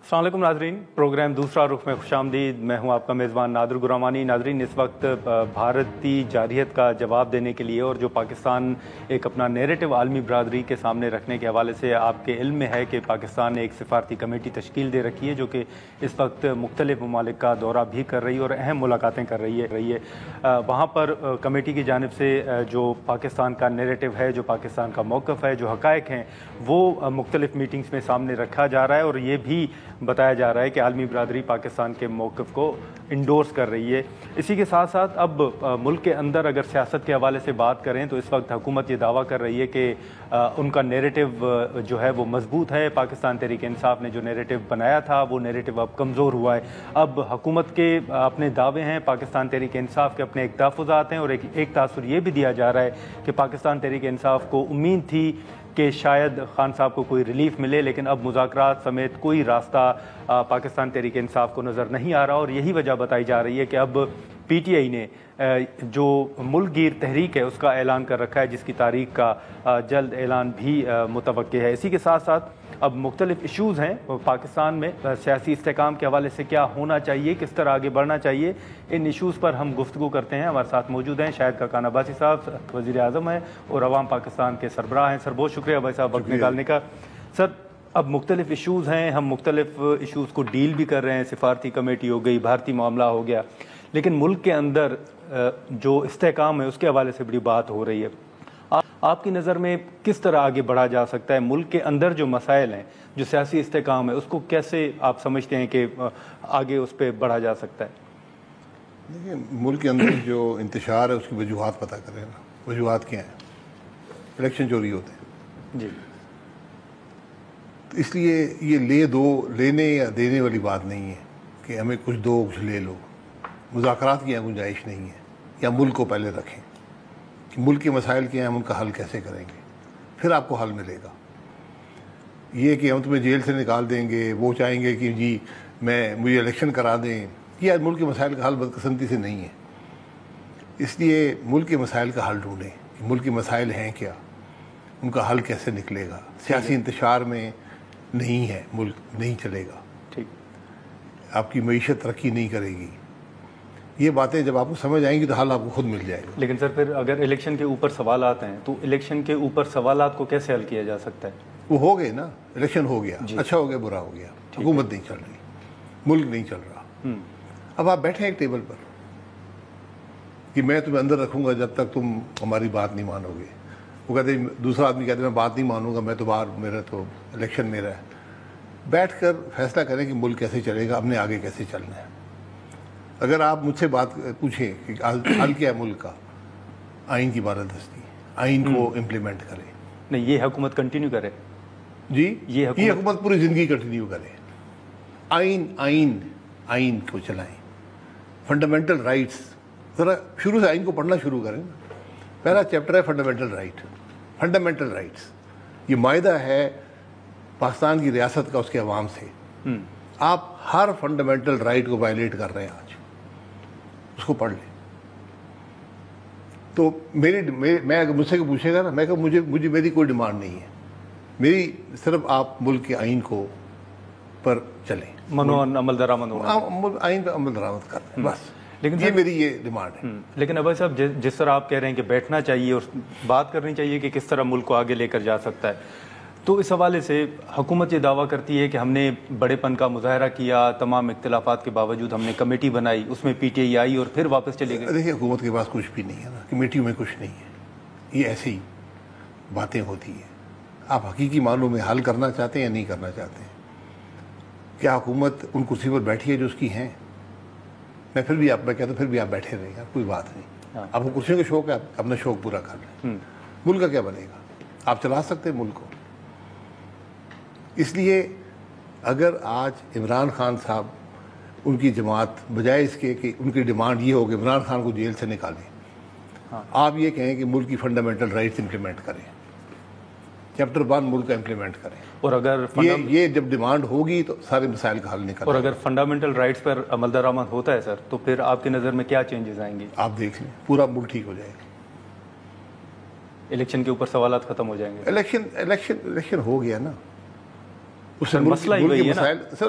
السلام علیکم ناظرین، پروگرام دوسرا رخ میں خوش آمدید۔ میں ہوں آپ کا میزبان نادر گرامانی۔ ناظرین، اس وقت بھارتی جارحیت کا جواب دینے کے لیے اور جو پاکستان ایک اپنا نیریٹو عالمی برادری کے سامنے رکھنے کے حوالے سے آپ کے علم میں ہے کہ پاکستان نے ایک سفارتی کمیٹی تشکیل دے رکھی ہے جو کہ اس وقت مختلف ممالک کا دورہ بھی کر رہی ہے اور اہم ملاقاتیں کر رہی ہے۔ وہاں پر کمیٹی کی جانب سے جو پاکستان کا نیریٹو ہے، جو پاکستان کا موقف ہے، جو حقائق ہیں، وہ مختلف میٹنگز میں سامنے رکھا جا رہا ہے اور یہ بھی بتایا جا رہا ہے کہ عالمی برادری پاکستان کے موقف کو انڈورس کر رہی ہے۔ اسی کے ساتھ ساتھ اب ملک کے اندر اگر سیاست کے حوالے سے بات کریں تو اس وقت حکومت یہ دعویٰ کر رہی ہے کہ ان کا نیریٹو جو ہے وہ مضبوط ہے۔ پاکستان تحریک انصاف نے جو نیریٹو بنایا تھا وہ نیریٹو اب کمزور ہوا ہے۔ اب حکومت کے اپنے دعوے ہیں، پاکستان تحریک انصاف کے اپنے ایک تحفظات ہیں اور ایک تاثر یہ بھی دیا جا رہا ہے کہ پاکستان تحریک انصاف کو امید تھی کہ شاید خان صاحب کو کوئی ریلیف ملے، لیکن اب مذاکرات سمیت کوئی راستہ پاکستان تحریک انصاف کو نظر نہیں آ رہا اور یہی وجہ بتائی جا رہی ہے کہ اب پی ٹی آئی نے جو ملک گیر تحریک ہے اس کا اعلان کر رکھا ہے، جس کی تاریخ کا جلد اعلان بھی متوقع ہے۔ اسی کے ساتھ ساتھ اب مختلف ایشوز ہیں پاکستان میں، سیاسی استحکام کے حوالے سے کیا ہونا چاہیے، کس طرح آگے بڑھنا چاہیے، ان ایشوز پر ہم گفتگو کرتے ہیں۔ ہمارے ساتھ موجود ہیں شاہد کاکان عباسی صاحب، وزیر اعظم ہیں اور عوام پاکستان کے سربراہ ہیں۔ سر بہت شکریہ بھائی صاحب وقت نکالنے کا۔ سر، اب مختلف ایشوز ہیں، ہم مختلف ایشوز کو ڈیل بھی کر رہے ہیں، سفارتی کمیٹی ہو گئی، بھارتی معاملہ ہو گیا، لیکن ملک کے اندر جو استحکام ہے اس کے حوالے سے بڑی بات ہو رہی ہے۔ آپ کی نظر میں کس طرح آگے بڑھا جا سکتا ہے؟ ملک کے اندر جو مسائل ہیں، جو سیاسی استحکام ہے، اس کو کیسے آپ سمجھتے ہیں کہ آگے اس پہ بڑھا جا سکتا ہے؟ دیکھیے، ملک کے اندر جو انتشار ہے اس کی وجوہات پتہ کریں نا۔ وجوہات کیا ہیں؟ الیکشن چوری ہوتے ہیں جی، اس لیے یہ لینے یا دینے والی بات نہیں ہے کہ ہمیں کچھ دو کچھ لے لو۔ مذاکرات کی یہاں گنجائش نہیں ہے، یا ملک کو پہلے رکھیں کہ ملک کے مسائل کیا ہیں، ہم ان کا حل کیسے کریں گے، پھر آپ کو حل ملے گا۔ یہ کہ ہم تمہیں جیل سے نکال دیں گے، وہ چاہیں گے کہ جی مجھے الیکشن کرا دیں، یہ آج ملک کے مسائل کا حل بدقسمتی سے نہیں ہے۔ اس لیے ملک کے مسائل کا حل ڈھونڈیں کہ ملک کے مسائل ہیں کیا، ان کا حل کیسے نکلے گا۔ سیاسی انتشار میں نہیں ہے، ملک نہیں چلے گا، ٹھیک، آپ کی معیشت ترقی نہیں کرے گی۔ یہ باتیں جب آپ کو سمجھ آئیں گی تو حل آپ کو خود مل جائے گا۔ لیکن سر پھر اگر الیکشن کے اوپر سوالات ہیں تو الیکشن کے اوپر سوالات کو کیسے حل کیا جا سکتا ہے؟ وہ ہو گئے نا، الیکشن ہو گیا، اچھا ہو گیا برا ہو گیا، حکومت نہیں چل رہی، ملک نہیں چل رہا۔ اب آپ بیٹھیں ایک ٹیبل پر کہ میں تمہیں اندر رکھوں گا جب تک تم ہماری بات نہیں مانو گے۔ وہ کہتے ہیں، دوسرا آدمی کہتے ہیں میں بات نہیں مانوں گا، میں تو باہر، میرا تو الیکشن میرا ہے۔ بیٹھ کر فیصلہ کریں کہ ملک کیسے چلے گا، اپنے آگے کیسے چلنا ہے۔ اگر آپ مجھ سے بات پوچھیں کہ حل کیا ہے ملک کا، آئین کی بالادستی، آئین کو امپلیمنٹ کرے۔ نہیں، یہ حکومت کنٹینیو کرے؟ جی، یہ حکومت پوری زندگی کنٹینیو کرے۔ آئین کو چلائیں، فنڈامنٹل رائٹس، ذرا شروع سے آئین کو پڑھنا شروع کریں۔ پہلا چیپٹر ہے فنڈامنٹل رائٹ، فنڈامنٹل رائٹس۔ یہ معاہدہ ہے پاکستان کی ریاست کا اس کے عوام سے۔ آپ ہر فنڈامنٹل رائٹ کو وائلیٹ کر رہے ہیں آج، اس کو پڑھ لیں۔ تو میں اگر مجھ سے پوچھے گا نا، میں کہوں مجھے میری کوئی ڈیمانڈ نہیں ہے، میری صرف آپ ملک کے آئین کو پر چلیں، عمل درآمد ہونا، آئین پہ عمل درآمد کر دیں، بس۔ لیکن یہ میری یہ ڈیمانڈ ہے۔ لیکن ابھی صاحب جس طرح آپ کہہ رہے ہیں کہ بیٹھنا چاہیے اور بات کرنی چاہیے کہ کس طرح ملک کو آگے لے کر جا سکتا ہے، تو اس حوالے سے حکومت یہ دعویٰ کرتی ہے کہ ہم نے بڑے پن کا مظاہرہ کیا، تمام اختلافات کے باوجود ہم نے کمیٹی بنائی، اس میں پی ٹی آئی آئی اور پھر واپس چلے گئے۔ دیکھیے، حکومت کے پاس کچھ بھی نہیں ہے نا، کمیٹی میں کچھ نہیں ہے، یہ ایسی ہی باتیں ہوتی ہیں۔ آپ حقیقی معنوں میں حل کرنا چاہتے ہیں یا نہیں کرنا چاہتے ہیں؟ کیا حکومت ان کرسی پر بیٹھی ہے جو اس کی ہیں؟ میں کہتا ہوں پھر بھی آپ بیٹھے رہیں، کوئی بات نہیں۔ آپ کو کرسیوں کا شوق ہے، آپ اپنا شوق پورا کر لیں۔ ملک کا کیا بنے گا؟ آپ چلا سکتے ہیں ملک کو؟ اس لیے اگر آج عمران خان صاحب، ان کی جماعت، بجائے اس کے کہ ان کی ڈیمانڈ یہ ہو کہ عمران خان کو جیل سے نکالیں، آپ یہ کہیں کہ ملک کی فنڈامنٹل رائٹس امپلیمنٹ کریں، چیپٹر 1 ملک کا امپلیمنٹ کریں۔ اور اگر یہ جب ڈیمانڈ ہوگی تو سارے مسائل کا حل نکلے گا۔ اور اگر فنڈامنٹل رائٹس پر عمل درآمد ہوتا ہے سر، تو پھر آپ کی نظر میں کیا چینجز آئیں گے؟ آپ دیکھ لیں، پورا ملک ٹھیک ہو جائے گا۔ الیکشن کے اوپر سوالات ختم ہو جائیں گے۔ الیکشن ہو گیا نا، اس سے مسئلہ ہی وہی ہے نا۔ سر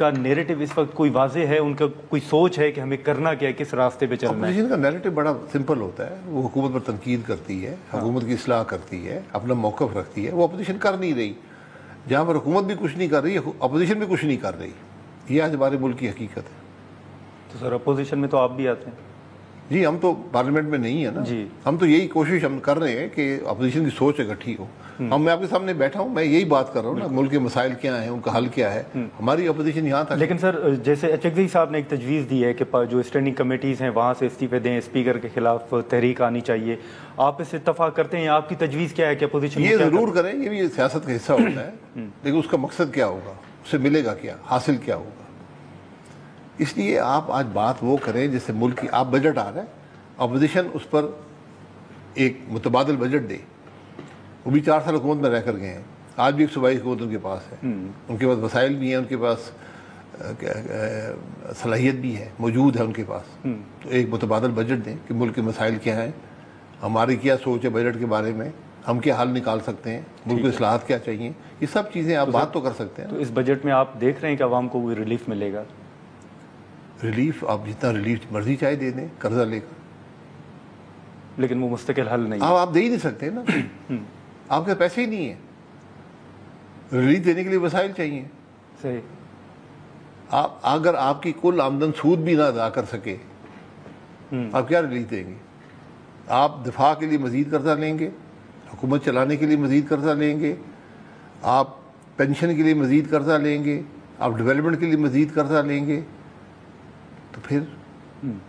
کا نیریٹو اس وقت کوئی واضح ہے, ان کا کوئی سوچ ہے کہ ہمیں کرنا کیا ہے, کس راستے پہ چلنا ہے؟ اپوزیشن کا نیریٹو بڑا سمپل ہوتا ہے, وہ حکومت پر تنقید کرتی ہے, حکومت کی اصلاح کرتی ہے, اپنا موقف رکھتی ہے. وہ اپوزیشن کر نہیں رہی. جہاں پر حکومت بھی کچھ نہیں کر رہی, اپوزیشن بھی کچھ نہیں کر رہی. یہ آج ہمارے ملک کی حقیقت ہے. تو سر اپوزیشن میں تو آپ بھی آتے ہیں. جی, ہم تو پارلیمنٹ میں نہیں ہیں نا. جی, ہم تو یہی کوشش ہم کر رہے ہیں کہ اپوزیشن کی سوچ اکٹھی ہو. میں آپ کے سامنے بیٹھا ہوں, میں یہی بات کر رہا ہوں نا, ملک کے مسائل کیا ہیں, ان کا حل کیا ہے. ہماری اپوزیشن یہاں تک. لیکن سر جیسے اچکزئی صاحب نے ایک تجویز دی ہے کہ جو اسٹینڈنگ کمیٹیز ہیں وہاں سے استعفے دیں, اسپیکر کے خلاف تحریک آنی چاہیے. آپ اس سے اتفاق کرتے ہیں؟ آپ کی تجویز کیا ہے کہ اپوزیشن یہ ضرور کریں, یہ بھی سیاست کا حصہ ہوتا ہے. لیکن اس کا مقصد کیا ہوگا, اس سے ملے گا کیا, حاصل کیا ہوگا. اس لیے آپ آج بات وہ کریں جیسے ملک کی, آپ بجٹ آ رہا ہے, اپوزیشن اس پر ایک متبادل بجٹ دے. وہ بھی 4 سال حکومت میں رہ کر گئے ہیں, آج بھی ایک صوبائی حکومت ان کے پاس ہے, ان کے پاس وسائل بھی ہیں, ان کے پاس صلاحیت بھی ہے, موجود ہے ان کے پاس. تو ایک متبادل بجٹ دیں کہ ملک کے مسائل کیا ہیں, ہماری کیا سوچ ہے بجٹ کے بارے میں, ہم کیا حل نکال سکتے ہیں, ملک کو اصلاحات کیا چاہیے. یہ سب چیزیں آپ بات تو کر سکتے ہیں. تو اس بجٹ میں آپ دیکھ رہے ہیں کہ عوام کو کوئی ریلیف ملے گا؟ ریلیف آپ جتنا ریلیف مرضی چاہے دے دیں قرضہ لے کر, لیکن وہ مستقل حل نہیں. آپ دے ہی نہیں سکتے نا, آپ کے پیسے ہی نہیں ہیں. ریلیف دینے کے لیے وسائل چاہیے. صحیح. آپ اگر آپ کی کل آمدن سود بھی نہ ادا کر سکے, آپ کیا ریلیف دیں گے؟ آپ دفاع کے لیے مزید قرضہ لیں گے, حکومت چلانے کے لیے مزید قرضہ لیں گے, آپ پینشن کے لیے مزید قرضہ لیں گے, آپ ڈیولپمنٹ کے لیے مزید قرضہ لیں گے, تو پھر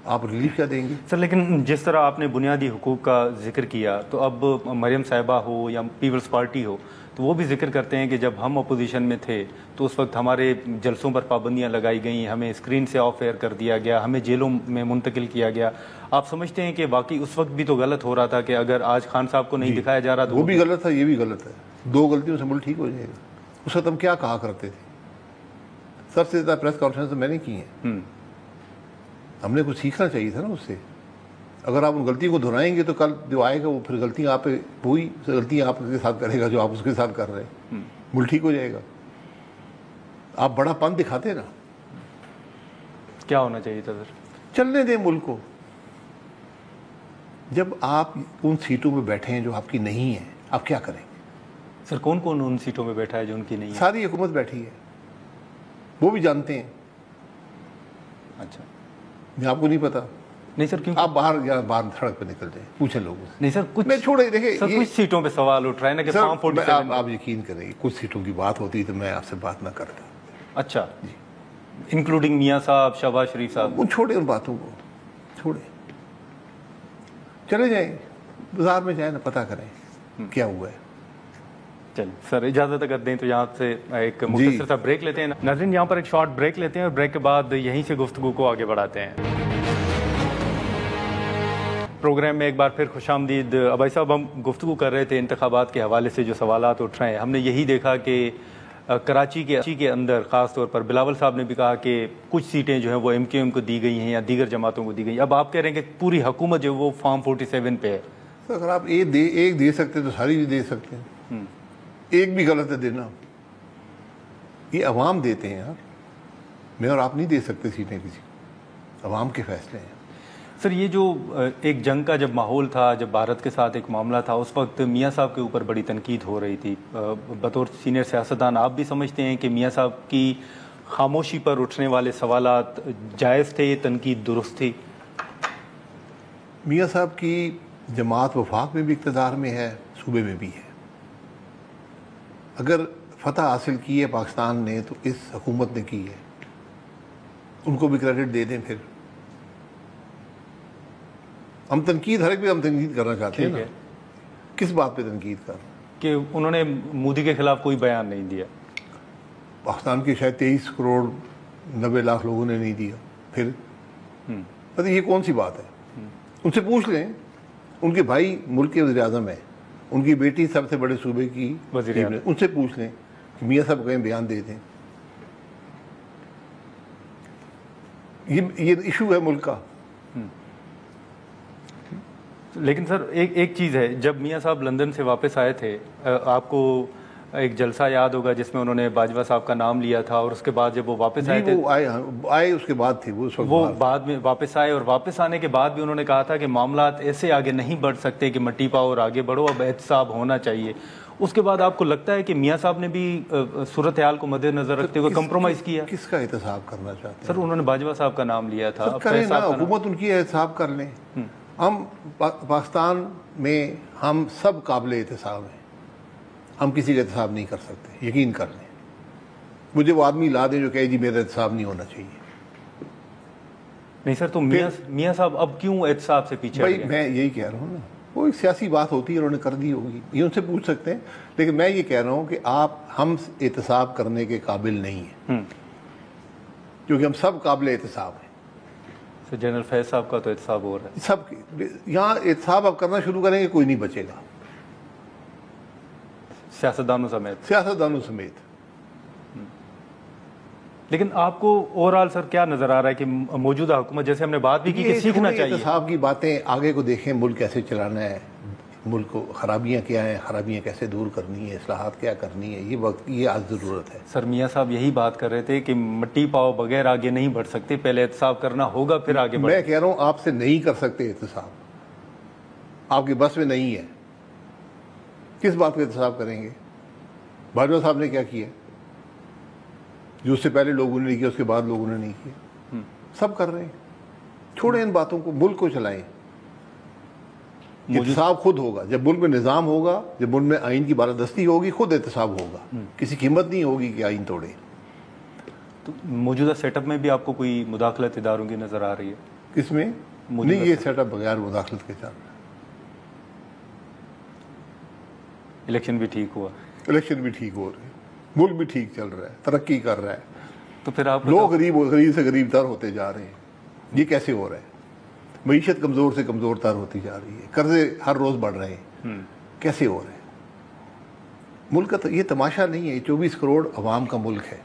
آپ ریلیف کیا دیں گے؟ سر لیکن جس طرح آپ نے بنیادی حقوق کا ذکر کیا, تو اب مریم صاحبہ ہو یا پیپلز پارٹی ہو, تو وہ بھی ذکر کرتے ہیں کہ جب ہم اپوزیشن میں تھے تو اس وقت ہمارے جلسوں پر پابندیاں لگائی گئیں, ہمیں اسکرین سے آف ایئر کر دیا گیا, ہمیں جیلوں میں منتقل کیا گیا. آپ سمجھتے ہیں کہ واقعی اس وقت بھی تو غلط ہو رہا تھا کہ اگر آج خان صاحب کو نہیں دکھایا جا رہا تو وہ بھی غلط تھا, یہ بھی غلط ہے. 2 غلطیوں سے ملک ٹھیک ہو جائے گا. اس وقت ہم کیا کہا کرتے تھے؟ سب سے زیادہ پریس کانفرنس میں نے کی ہیں. ہم نے کچھ سیکھنا چاہیے تھا نا اس سے. اگر آپ ان غلطیوں کو دہرائیں گے تو کل جو آئے گا وہ پھر غلطیاں آپ پہ, وہی غلطیاں آپ کے ساتھ کرے گا جو آپ اس کے ساتھ کر رہے ہیں. ملک ٹھیک ہو جائے گا. آپ بڑا پن دکھاتے نا. کیا ہونا چاہیے تھا سر؟ چلنے دیں ملک کو. جب آپ ان سیٹوں پہ بیٹھے ہیں جو آپ کی نہیں ہیں, آپ کیا کریں گے؟ سر کون کون ان سیٹوں پہ بیٹھا ہے جو ان کی نہیں ہے؟ ساری حکومت بیٹھی ہے, وہ بھی جانتے ہیں. اچھا, آپ کو نہیں پتا؟ نہیں سر. کیوں؟ آپ باہر سڑک پہ نکل جائیں, پوچھیں لوگوں سے. نہیں سر, کچھ میں چھوڑے دیکھیں, کچھ سیٹوں پہ سوال اٹھ رہا ہے نا کہ فارم 47. آپ یقین کریں, کچھ سیٹوں کی بات ہوتی تو میں آپ سے بات نہ کرتا. اچھا جی, انکلوڈنگ میاں صاحب, شہباز شریف صاحب. وہ چھوڑے, ان باتوں کو چھوڑے, چلے جائیں بازار میں, جائیں نا, پتہ کریں کیا ہوا ہے. چلیں سر, اجازت اگر دیں تو یہاں سے ایک مختصر سا بریک لیتے ہیں. ناظرین یہاں پر ایک شارٹ بریک لیتے ہیں اور بریک کے بعد یہیں سے گفتگو کو آگے بڑھاتے ہیں. پروگرام میں ایک بار پھر خوش آمدید. ابائی صاحب, ہم گفتگو کر رہے تھے انتخابات کے حوالے سے جو سوالات اٹھ رہے ہیں. ہم نے یہی دیکھا کہ کراچی کے اندر خاص طور پر بلاول صاحب نے بھی کہا کہ کچھ سیٹیں جو ہیں وہ MQM کو دی گئی ہیں یا دیگر جماعتوں کو دی گئی. اب آپ کہہ رہے ہیں کہ پوری حکومت جو وہ فارم 47 پہ ہے. تو اگر آپ ایک دے سکتے تو ساری بھی دے سکتے ہیں. ایک بھی غلط ہے دینا. یہ عوام دیتے ہیں یار, میں اور آپ نہیں دے سکتے سیٹیں کسی کو. عوام کے فیصلے ہیں. سر یہ جو ایک جنگ کا جب ماحول تھا, جب بھارت کے ساتھ ایک معاملہ تھا, اس وقت میاں صاحب کے اوپر بڑی تنقید ہو رہی تھی. بطور سینئر سیاستدان آپ بھی سمجھتے ہیں کہ میاں صاحب کی خاموشی پر اٹھنے والے سوالات جائز تھے, تنقید درست تھی؟ میاں صاحب کی جماعت وفاق میں بھی اقتدار میں ہے, صوبے میں بھی ہے. اگر فتح حاصل کی ہے پاکستان نے تو اس حکومت نے کی ہے, ان کو بھی کریڈٹ دے دیں. پھر ہم تنقید, ہر ایک پہ ہم تنقید کرنا چاہتے ہیں. کس بات پہ تنقید کر؟ کہ انہوں نے مودی کے خلاف کوئی بیان نہیں دیا. پاکستان کے شاید 23 کروڑ 90 لاکھ لوگوں نے نہیں دیا. پھر پتہ یہ کون سی بات ہے؟ ان سے پوچھ لیں. ان کے بھائی ملک کے وزیر اعظم ہیں, ان کی بیٹی سب سے بڑے صوبے کی وزیر اعظم, ان سے پوچھ لیں کہ میاں صاحب کہیں بیان دے دیں. یہ ایشو ہے ملک کا. لیکن سر ایک چیز ہے, جب میاں صاحب لندن سے واپس آئے تھے, آپ کو ایک جلسہ یاد ہوگا جس میں انہوں نے باجوہ صاحب کا نام لیا تھا، اور اس کے بعد جب وہ واپس آئے تھے، وہ آئے اس کے بعد تھے وہ بعد میں واپس آئے، اور واپس آنے کے بعد بھی انہوں نے کہا تھا کہ معاملات ایسے آگے نہیں بڑھ سکتے کہ مٹی پاؤ اور آگے بڑھو، اب احتساب ہونا چاہیے۔ اس کے بعد آپ کو لگتا ہے کہ میاں صاحب نے بھی صورتحال کو مد نظر رکھتے ہوئے کمپرومائز کیا؟ کس کا احتساب کرنا چاہتے ہیں سر؟ انہوں نے باجوہ صاحب کا نام لیا تھا، کریں نا، حکومت ان کی احتساب کر لیں۔ ہم پاکستان میں ہم سب قابل احتساب ہیں، ہم کسی کا احتساب نہیں کر سکتے، یقین کر لیں۔ مجھے وہ آدمی لا دیں جو کہے جی میرا احتساب نہیں ہونا چاہیے۔ نہیں سر، تو میاں صاحب اب کیوں احتساب سے پیچھے بھائی میں یہی کہہ رہا ہوں نا، وہ ایک سیاسی بات ہوتی ہے، انہوں نے کر دی ہوگی، یہ ان سے پوچھ سکتے ہیں، لیکن میں یہ کہہ رہا ہوں کہ ہم احتساب کرنے کے قابل نہیں ہیں، کیونکہ ہم سب قابل احتساب ہیں۔ جنرل فیض صاحب کا تو احتساب ہو رہا ہے، سب یہاں احتساب اب کرنا شروع کریں گے، کوئی نہیں بچے گا، سیاستدانوں سمیت۔ لیکن آپ کو اوورآل سر کیا نظر آ رہا ہے کہ موجودہ حکومت، جیسے ہم نے بات بھی کی کہ سیکھنا چاہیے احتساب کی باتیں، آگے کو دیکھیں، ملک کیسے چلانا ہے، ملک کو خرابیاں کیا ہیں، خرابیاں کیسے دور کرنی ہے، اصلاحات کیا کرنی ہے، یہ وقت یہ آج ضرورت ہے۔ سر میاں صاحب یہی بات کر رہے تھے کہ مٹی پاؤ بغیر آگے نہیں بڑھ سکتے، پہلے احتساب کرنا ہوگا پھر آگے بڑھ۔ میں کہہ رہا ہوں آپ سے نہیں کر سکتے احتساب، آپ کی بس میں نہیں ہے، کس بات کا احتساب کریں گے؟ باجوہ صاحب نے کیا کیا؟ جو اس سے پہلے لوگوں نے نہیں کیا، اس کے بعد لوگوں نے نہیں کیا، سب کر رہے ہیں۔ چھوڑیں ان باتوں کو، ملک کو چلائیں۔ احتساب خود ہوگا جب ملک میں نظام ہوگا، جب ملک میں آئین کی بالادستی ہوگی، خود احتساب ہوگا، کسی کی ہمت نہیں ہوگی کہ آئین توڑے۔ تو موجودہ سیٹ اپ میں بھی آپ کو کوئی مداخلت اداروں کی نظر آ رہی ہے؟ کس میں؟ نہیں، یہ سیٹ اپ بغیر مداخلت کے چل رہا ہے۔ الیکشن بھی ٹھیک ہوا، الیکشن بھی ٹھیک ہو رہے ہیں، ملک بھی ٹھیک چل رہا ہے، ترقی کر رہا ہے، تو پھر آپ لوگ غریب سے غریب تر ہوتے جا رہے ہیں۔ یہ کیسے ہو رہا ہے؟ معیشت کمزور سے کمزور تر ہوتی جا رہی ہے، قرضے ہر روز بڑھ رہے ہیں، کیسے ہو رہے ہیں؟ ملک کا یہ تماشا نہیں ہے، یہ 24 کروڑ عوام کا ملک ہے۔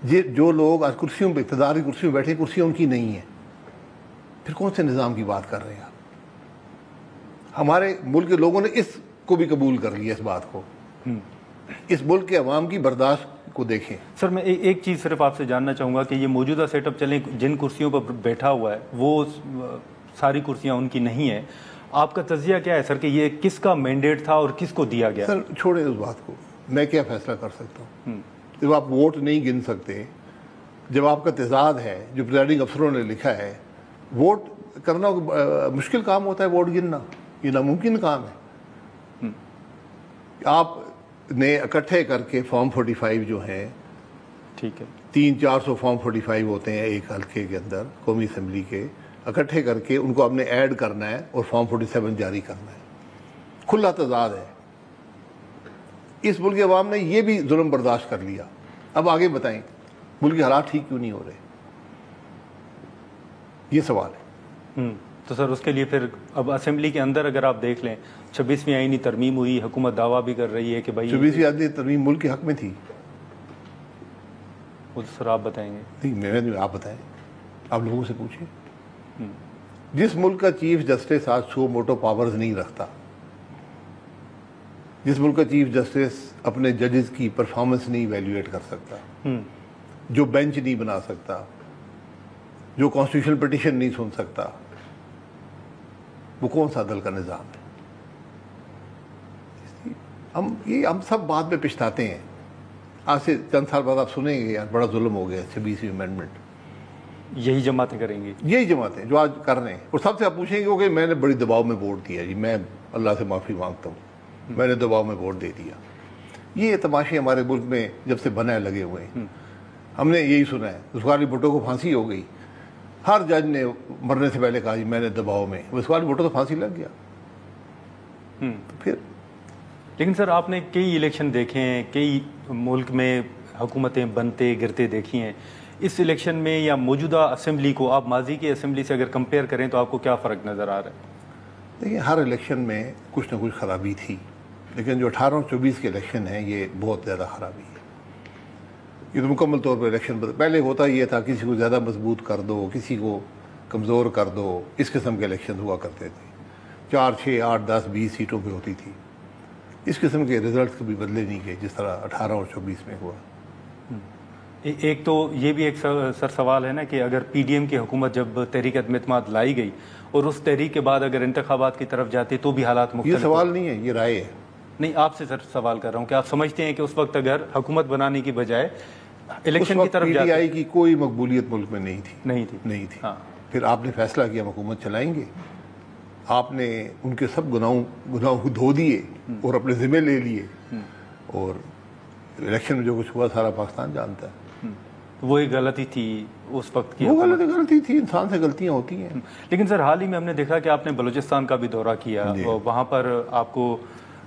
یہ جو لوگ آج کرسیوں پہ، اقتدار کی کرسیوں بیٹھے، کرسیاں ان کی نہیں ہیں، پھر کون سے نظام کی بات کر رہے ہیں آپ؟ ہمارے ملک کے لوگوں نے اس کو بھی قبول کر لیا، اس بات کو۔ اس ملک کے عوام کی برداشت کو دیکھیں۔ سر میں ایک چیز صرف آپ سے جاننا چاہوں گا کہ یہ موجودہ سیٹ اپ چلیں، جن کرسیوں پر بیٹھا ہوا ہے وہ ساری کرسیاں ان کی نہیں ہیں، آپ کا تجزیہ کیا ہے سر کہ یہ کس کا مینڈیٹ تھا اور کس کو دیا گیا؟ سر چھوڑیں اس بات کو، میں کیا فیصلہ کر سکتا ہوں؟ جب آپ ووٹ نہیں گن سکتے، جب آپ کا تضاد ہے، جو پریزائڈنگ افسروں نے لکھا ہے، ووٹ کرنا مشکل کام ہوتا ہے، ووٹ گننا یہ ناممکن کام ہے۔ آپ نے اکٹھے کر کے فارم 45 جو ہیں، ٹھیک ہے، 300-400 فارم 45 ہوتے ہیں ایک حلقے کے اندر قومی اسمبلی کے، اکٹھے کر کے ان کو آپ نے ایڈ کرنا ہے اور فارم 47 جاری کرنا ہے۔ کھلا تضاد ہے۔ اس ملک کے عوام نے یہ بھی ظلم برداشت کر لیا، اب آگے بتائیں ملک کے حالات ٹھیک کیوں نہیں ہو رہے؟ یہ سوال ہے۔ تو سر اس کے لیے پھر اب اسمبلی کے اندر اگر آپ دیکھ لیں 26ویں آئینی ترمیم ہوئی، حکومت دعویٰ بھی کر رہی ہے کہ بھائی 26ویں آئینی ترمیم ملک کے حق میں تھی۔ وہ سر آپ بتائیں گے؟ نہیں، آپ بتائیں، آپ لوگوں سے پوچھیں۔ جس ملک کا چیف جسٹس آج سو موٹو پاورز نہیں رکھتا، جس ملک کا چیف جسٹس اپنے ججز کی پرفارمنس نہیں ایویلویٹ کر سکتا، جو بینچ نہیں بنا سکتا، جو کانسٹیٹیوشنل پٹیشن نہیں سن سکتا، وہ کون سا عدل کا نظام ہے؟ ہم سب بعد میں پچھتاتے ہیں۔ آج سے چند سال بعد آپ سنیں گے یار بڑا ظلم ہو گیا 26ویں امینڈمنٹ۔ یہی جماعتیں کریں گی، یہی جماعتیں جو آج کر رہے ہیں، اور سب سے آپ پوچھیں گے کہ میں نے بڑی دباؤ میں ووٹ دیا، جی میں اللہ سے معافی مانگتا ہوں، میں نے دباؤ میں ووٹ دے دیا۔ یہ تماشے ہمارے ملک میں جب سے بنائے لگے ہوئے ہیں، ہم نے یہی سنا ہے۔ ذوالفقار بھٹو کو پھانسی ہو گئی، ہر جج نے مرنے سے پہلے کہا جی میں نے دباؤ میں، ذوالفقار بھٹو تو پھانسی لگ گیا۔ تو پھر لیکن سر آپ نے کئی الیکشن دیکھے ہیں، کئی ملک میں حکومتیں بنتے گرتے دیکھی ہیں، اس الیکشن میں یا موجودہ اسمبلی کو آپ ماضی کی اسمبلی سے اگر کمپیئر کریں تو آپ کو کیا فرق نظر آ رہا ہے؟ دیکھیں ہر الیکشن میں کچھ نہ کچھ خرابی تھی، لیکن جو 18 اور 24 کے الیکشن ہیں یہ بہت زیادہ خرابی ہے۔ یہ تو مکمل طور پر الیکشن پہلے ہوتا یہ تھا کسی کو زیادہ مضبوط کر دو، کسی کو کمزور کر دو، اس قسم کے الیکشن ہوا کرتے تھے، 4 6 8 10 20 سیٹوں پہ ہوتی تھی۔ اس قسم کے رزلٹ کبھی بدلے نہیں گئے جس طرح 18 اور 24 میں ہوا. ایک تو یہ بھی ایک سر سوال ہے نا کہ اگر پی ڈی ایم کی حکومت جب تحریک عدم اعتماد لائی گئی اور اس تحریک کے بعد اگر انتخابات کی طرف جاتی تو بھی حالات مختلف. یہ سوال نہیں ہے, یہ رائے ہے. نہیں, آپ سے سر سوال کر رہا ہوں کہ آپ سمجھتے ہیں کہ اس وقت اگر حکومت بنانے کی بجائے الیکشن کی طرف پی ٹی آئی کی کوئی مقبولیت ملک میں نہیں تھی. نہیں تھی. ہاں. پھر آپ نے فیصلہ کیا حکومت چلائیں گے, آپ نے ان کے سب گناہوں کو دھو دیے اور اپنے ذمہ لے لیے, اور الیکشن میں جو کچھ ہوا سارا پاکستان جانتا ہے. وہ ایک غلطی تھی اس وقت کی. وہ غلطی تھی, انسان سے غلطیاں ہوتی ہیں. لیکن سر حال ہی میں ہم نے دیکھا کہ آپ نے بلوچستان کا بھی دورہ کیا, وہاں پر